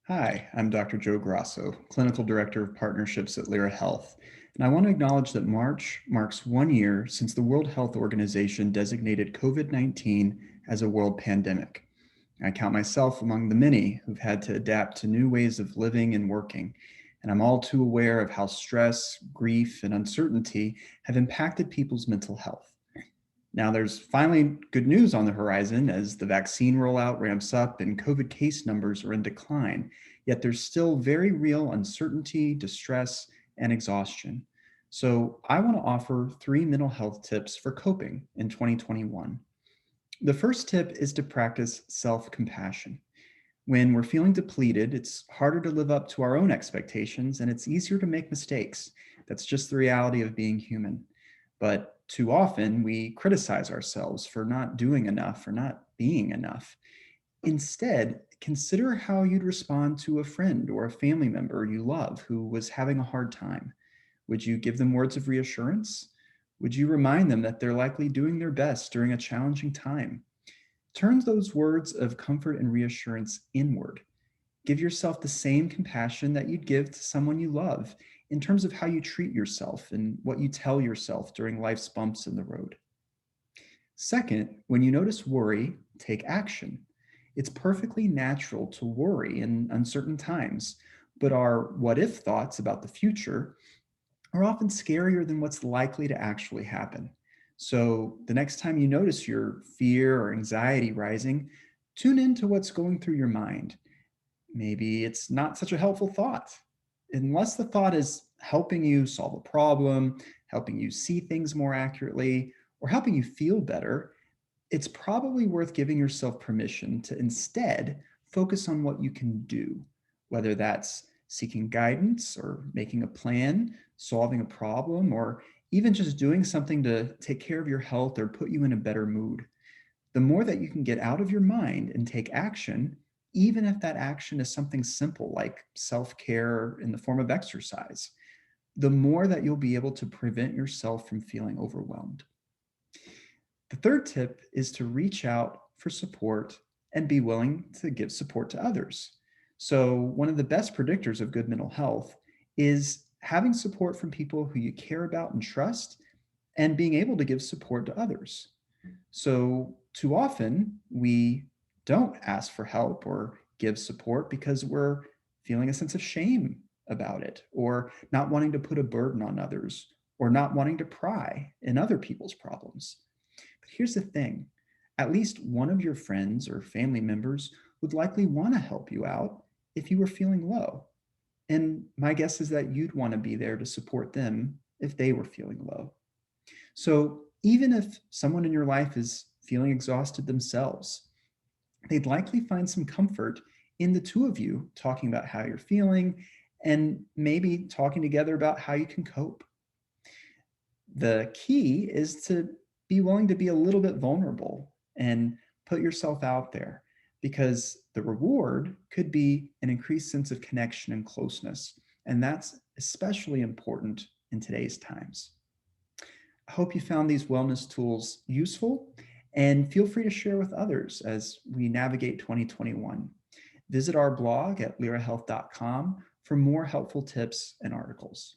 Hi, I'm Dr. Joe Grasso, Clinical Director of Partnerships at Lyra Health, and I want to acknowledge that March marks 1 year since the World Health Organization designated COVID-19 as a world pandemic. I count myself among the many who've had to adapt to new ways of living and working, and I'm all too aware of how stress, grief, and uncertainty have impacted people's mental health. Now, there's finally good news on the horizon as the vaccine rollout ramps up and COVID case numbers are in decline, yet there's still very real uncertainty, distress, and exhaustion. So, I want to offer 3 mental health tips for coping in 2021. The first tip is to practice self compassion. When we're feeling depleted, it's harder to live up to our own expectations and it's easier to make mistakes. That's just the reality of being human. But too often we criticize ourselves for not doing enough or not being enough. Instead, consider how you'd respond to a friend or a family member you love who was having a hard time. Would you give them words of reassurance? Would you remind them that they're likely doing their best during a challenging time? Turn those words of comfort and reassurance inward. Give yourself the same compassion that you'd give to someone you love in terms of how you treat yourself and what you tell yourself during life's bumps in the road. Second, when you notice worry, take action. It's perfectly natural to worry in uncertain times, but our what if thoughts about the future are often scarier than what's likely to actually happen. So the next time you notice your fear or anxiety rising, tune into what's going through your mind. Maybe it's not such a helpful thought. Unless the thought is helping you solve a problem, helping you see things more accurately, or helping you feel better, it's probably worth giving yourself permission to instead focus on what you can do, whether that's seeking guidance or making a plan, solving a problem, or even just doing something to take care of your health or put you in a better mood. The more that you can get out of your mind and take action, even if that action is something simple like self care in the form of exercise, the more that you'll be able to prevent yourself from feeling overwhelmed. The third tip is to reach out for support and be willing to give support to others. So, one of the best predictors of good mental health is having support from people who you care about and trust and being able to give support to others. So, too often we don't ask for help or give support because we're feeling a sense of shame about it, or not wanting to put a burden on others, or not wanting to pry in other people's problems. But here's the thing, at least one of your friends or family members would likely want to help you out if you were feeling low. And my guess is that you'd want to be there to support them if they were feeling low. So even if someone in your life is feeling exhausted themselves, they'd likely find some comfort in the two of you talking about how you're feeling and maybe talking together about how you can cope. The key is to be willing to be a little bit vulnerable and put yourself out there because the reward could be an increased sense of connection and closeness. And that's especially important in today's times. I hope you found these wellness tools useful and feel free to share with others as we navigate 2021. Visit our blog at lyrahealth.com for more helpful tips and articles.